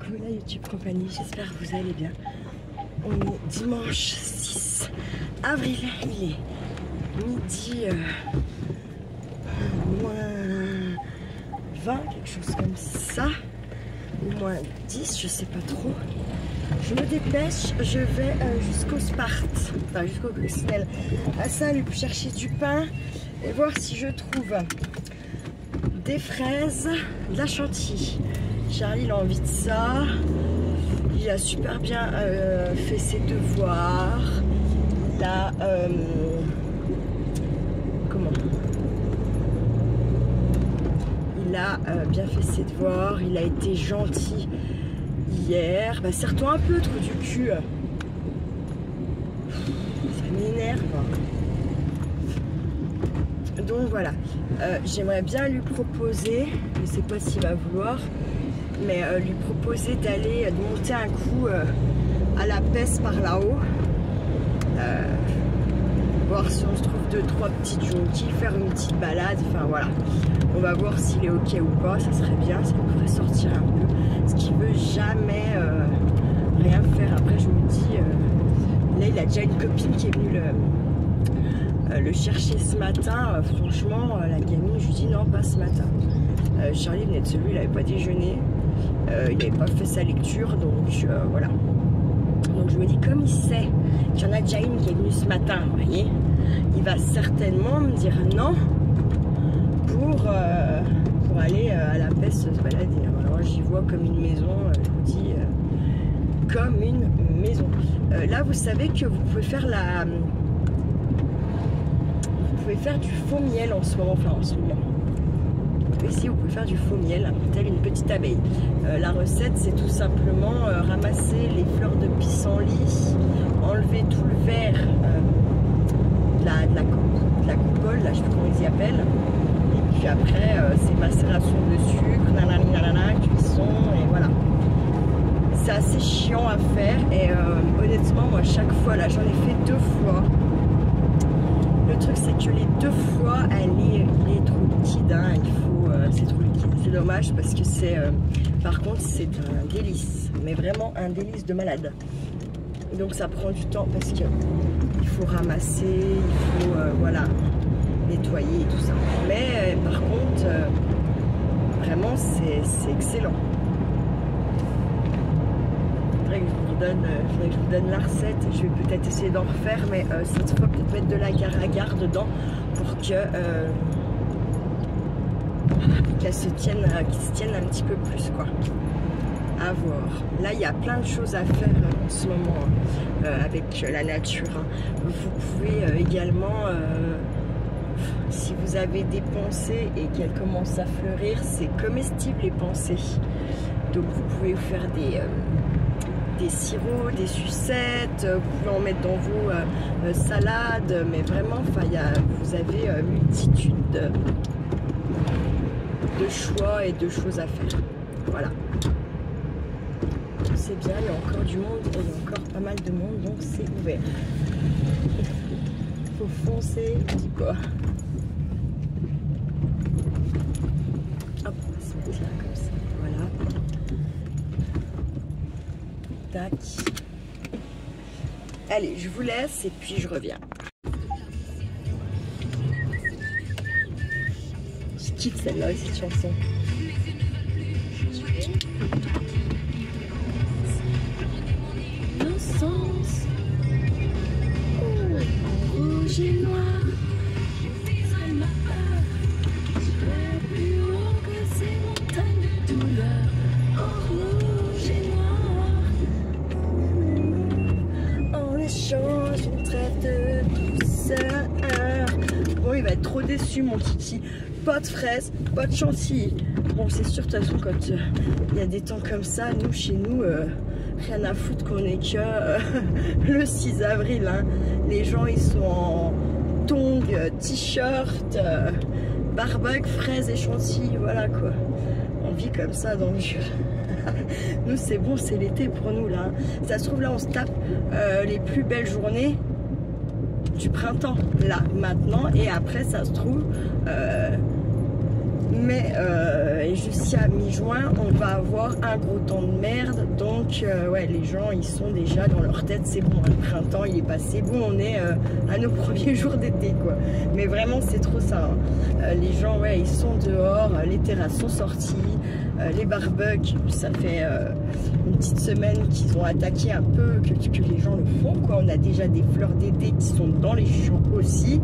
Coucou la YouTube compagnie, j'espère que vous allez bien. On est dimanche 6 avril, il est midi moins 20, quelque chose comme ça, ou moins 10, je sais pas trop. Je me dépêche, je vais jusqu'au Sparte, enfin jusqu'au Coccinelle à Saint-Luc pour chercher du pain et voir si je trouve des fraises, de la chantilly. Charlie il a envie de ça, il a super bien fait ses devoirs, il a il a bien fait ses devoirs, il a été gentil hier. Bah serre-toi un peu, trou du cul, ça m'énerve. Donc voilà, j'aimerais bien lui proposer, je sais pas s'il va vouloir, mais lui proposer d'aller de monter un coup à la peste par là-haut, voir si on se trouve 2-3 petites jonquilles, faire une petite balade, enfin voilà, on va voir s'il est ok ou pas, ça serait bien, ça me ferait sortir un peu, parce qu'il veut jamais rien faire. Après je me dis, là il a déjà une copine qui est venue le chercher ce matin, franchement la gamine, je lui dis non pas ce matin. Charlie venait de celui, il n'avait pas déjeuné, il n'avait pas fait sa lecture, donc voilà. Donc je me dis, comme il sait qu'il y en a déjà une qui est venue ce matin, vous voyez, il va certainement me dire non pour aller à la peste se balader. Alors j'y vois comme une maison, je vous dis, comme une maison. Là vous savez que vous pouvez faire du faux miel en ce moment, enfin en ce moment. Ici vous pouvez faire du faux miel, tel une petite abeille. La recette c'est tout simplement ramasser les fleurs de pissenlit, enlever tout le verre de la coupole, là je sais plus comment ils y appellent. Et puis après c'est macération de sucre, nanana, cuisson et voilà. C'est assez chiant à faire et honnêtement moi chaque fois, là j'en ai fait 2 fois. Le truc c'est que les 2 fois il est trop liquide, hein, il faut c'est trop liquide, c'est dommage parce que c'est par contre c'est un délice, mais vraiment un délice de malade. Donc ça prend du temps parce que il faut ramasser, il faut voilà, nettoyer et tout ça, mais par contre vraiment c'est excellent. Faudrait que je vous donne la recette. Je vais peut-être essayer d'en refaire, mais cette fois peut-être mettre de l'agar-agar dedans pour que qu'elle se tienne, un petit peu plus, quoi. À voir. Là, il y a plein de choses à faire en ce moment avec la nature. Hein. Vous pouvez également, si vous avez des pensées et qu'elles commencent à fleurir, c'est comestible les pensées. Donc vous pouvez faire des sirops, des sucettes, vous pouvez en mettre dans vos salades, mais vraiment, enfin, vous avez multitude de choix et de choses à faire. Voilà. C'est bien, il y a encore du monde, il y a encore pas mal de monde, donc c'est ouvert. Faut foncer, on dit quoi. Hop, on va se mettre là comme ça, voilà. Tac. Allez, je vous laisse et puis je reviens. Je kiffe celle-là, cette chanson. Nos sens, oh, rouge et noir. Plus haut que ces montagnes de douleur, oh, rouge et noir. En échange, une trêve de douceur. Bon, il va être trop déçu, mon kiki. Pas de fraises, pas de chantilly. Bon, c'est sûr, de toute façon, quand il y a des temps comme ça, nous, chez nous, rien à foutre qu'on est que le 6 avril. Hein. Les gens, ils sont en tongs, t-shirt, barbecue, fraises et chantilly, voilà quoi. On vit comme ça dans le jeu. Nous, c'est bon, c'est l'été pour nous, là. Ça se trouve, là, on se tape les plus belles journées du printemps, là, maintenant, et après, ça se trouve, Mais jusqu'à mi-juin, on va avoir un gros temps de merde. Donc ouais, les gens ils sont déjà dans leur tête, c'est bon, le printemps il est passé, bon on est à nos premiers jours d'été quoi. Mais vraiment c'est trop ça, hein. Les gens ouais ils sont dehors, les terrasses sont sorties, les barbecues, ça fait une petite semaine qu'ils ont attaqué un peu, que les gens le font quoi. On a déjà des fleurs d'été qui sont dans les champs aussi.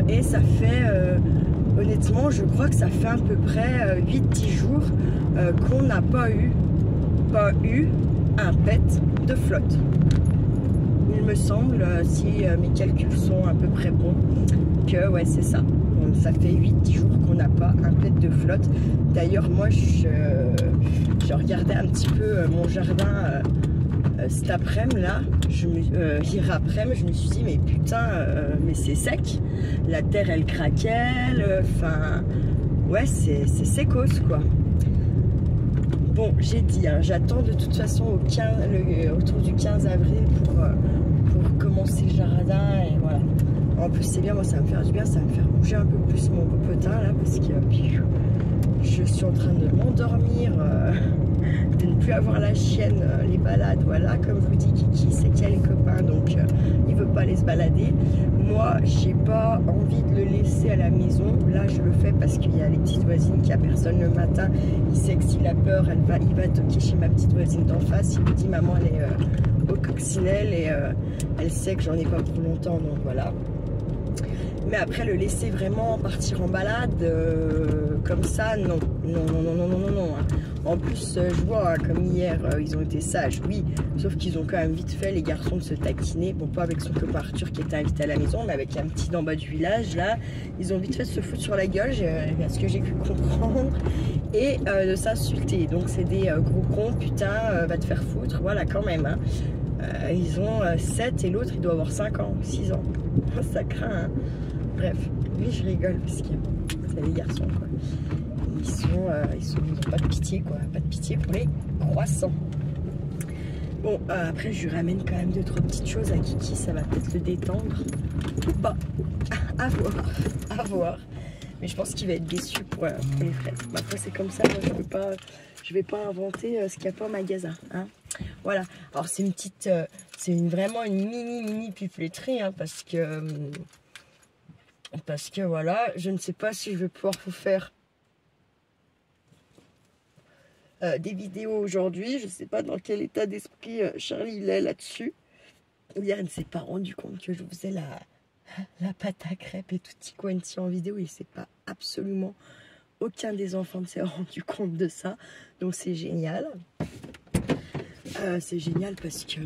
Et ça fait honnêtement je crois que ça fait à peu près 8-10 jours qu'on n'a pas eu un pet de flotte, il me semble, si mes calculs sont à peu près bons, que ouais c'est ça. Donc, ça fait 8-10 jours qu'on n'a pas un pet de flotte. D'ailleurs moi je regardais un petit peu mon jardin cet après-midi là, hier après-midi, je me suis dit mais putain, mais c'est sec, la terre elle craquelle, enfin ouais c'est sécos quoi. Bon j'ai dit, hein, j'attends de toute façon autour du 15 avril pour commencer le jardin et voilà. En plus c'est bien, moi ça va me faire du bien, ça va me faire bouger un peu plus mon popotin là parce que je suis en train de m'endormir, de ne plus avoir la chienne, les balades, voilà, comme je vous dis, Kiki c'est qu'il y a les copains donc il veut pas aller se balader. Moi j'ai pas envie de le laisser à la maison, là je le fais parce qu'il y a les petites voisines, qu'il n'y a personne le matin, il sait que s'il a peur il va toquer chez ma petite voisine d'en face, il me dit maman elle est au coccinelle et elle sait que j'en ai pas pour longtemps donc voilà. Mais après le laisser vraiment partir en balade comme ça, non. Hein. En plus je vois hein, comme hier ils ont été sages, oui, sauf qu'ils ont quand même vite fait les garçons de se taquiner, bon pas avec son copain Arthur qui était invité à la maison, mais avec un petit d'en bas du village là, ils ont vite fait de se foutre sur la gueule, à ce que j'ai pu comprendre, et de s'insulter. Donc c'est des gros cons, putain, va te faire foutre, voilà quand même. Hein. Ils ont 7 et l'autre il doit avoir 5 ans, 6 ans. Ça craint. Hein. Bref, lui je rigole parce que c'est les garçons quoi. Ils ont pas de pitié quoi, pas de pitié pour les croissants. Bon après je lui ramène quand même 2-3 petites choses à Kiki, ça va peut-être le détendre ou pas, à voir. Mais je pense qu'il va être déçu pour les fraises. Ma foi c'est comme ça, moi je vais pas inventer ce qu'il n'y a pas au magasin. Hein. Voilà, alors c'est une petite, vraiment une mini pupletterie hein, parce que voilà, je ne sais pas si je vais pouvoir vous faire des vidéos aujourd'hui. Je ne sais pas dans quel état d'esprit Charlie il est là-dessus. Hier, il ne s'est pas rendu compte que je faisais la pâte à crêpes et tutti quanti en vidéo. Il ne sait pas, absolument aucun des enfants ne s'est rendu compte de ça. Donc c'est génial. C'est génial parce que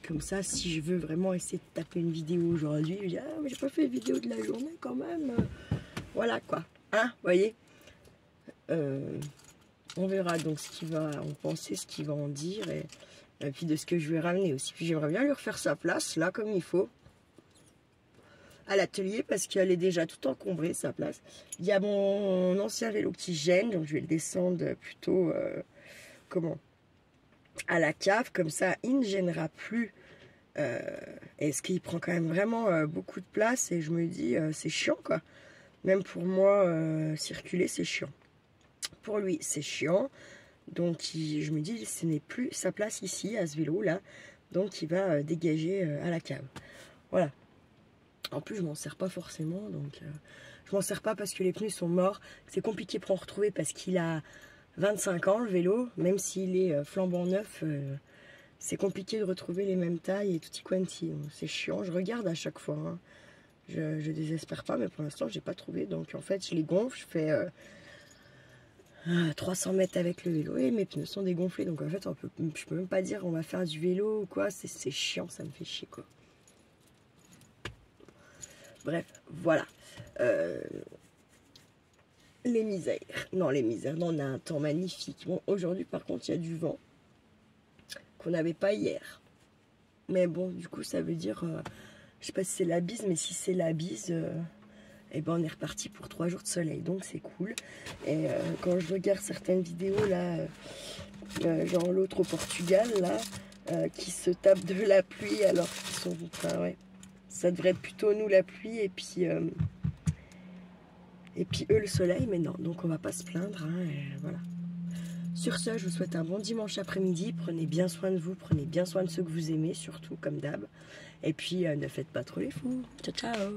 comme ça, si je veux vraiment essayer de taper une vidéo aujourd'hui, je dis ah mais j'ai pas fait une vidéo de la journée quand même. Voilà quoi, hein, vous voyez. On verra donc ce qu'il va en penser, ce qu'il va en dire et puis de ce que je vais ramener aussi. Puis j'aimerais bien lui refaire sa place là comme il faut à l'atelier parce qu'elle est déjà tout encombrée sa place. Il y a mon ancien vélo qui gêne donc je vais le descendre plutôt à la cave, comme ça il ne gênera plus et ce qui prend quand même vraiment beaucoup de place et je me dis c'est chiant quoi, même pour moi circuler c'est chiant, pour lui c'est chiant, donc je me dis ce n'est plus sa place ici à ce vélo là, donc il va dégager à la cave, voilà. En plus je m'en sers pas forcément, donc je m'en sers pas parce que les pneus sont morts, c'est compliqué pour en retrouver parce qu'il a 25 ans le vélo, même s'il est flambant neuf, c'est compliqué de retrouver les mêmes tailles et tutti quanti. C'est chiant, je regarde à chaque fois. Hein. Je désespère pas, mais pour l'instant j'ai pas trouvé. Donc en fait je les gonfle, je fais 300 mètres avec le vélo et mes pneus sont dégonflés. Donc en fait je peux même pas dire on va faire du vélo ou quoi, c'est chiant, ça me fait chier quoi. Bref, voilà. Les misères. Non, on a un temps magnifique. Bon, aujourd'hui, par contre, il y a du vent qu'on n'avait pas hier. Mais bon, du coup, ça veut dire... je sais pas si c'est la bise, mais si c'est la bise, eh ben, on est reparti pour 3 jours de soleil. Donc, c'est cool. Et quand je regarde certaines vidéos, là, genre l'autre au Portugal, là, qui se tapent de la pluie alors qu'ils sont... Enfin, ouais. Ça devrait être plutôt nous, la pluie, et puis Et puis eux le soleil, mais non, donc on va pas se plaindre, hein, voilà. Sur ce, je vous souhaite un bon dimanche après-midi, prenez bien soin de vous, prenez bien soin de ceux que vous aimez, surtout comme d'hab. Et puis ne faites pas trop les fous. Ciao ciao.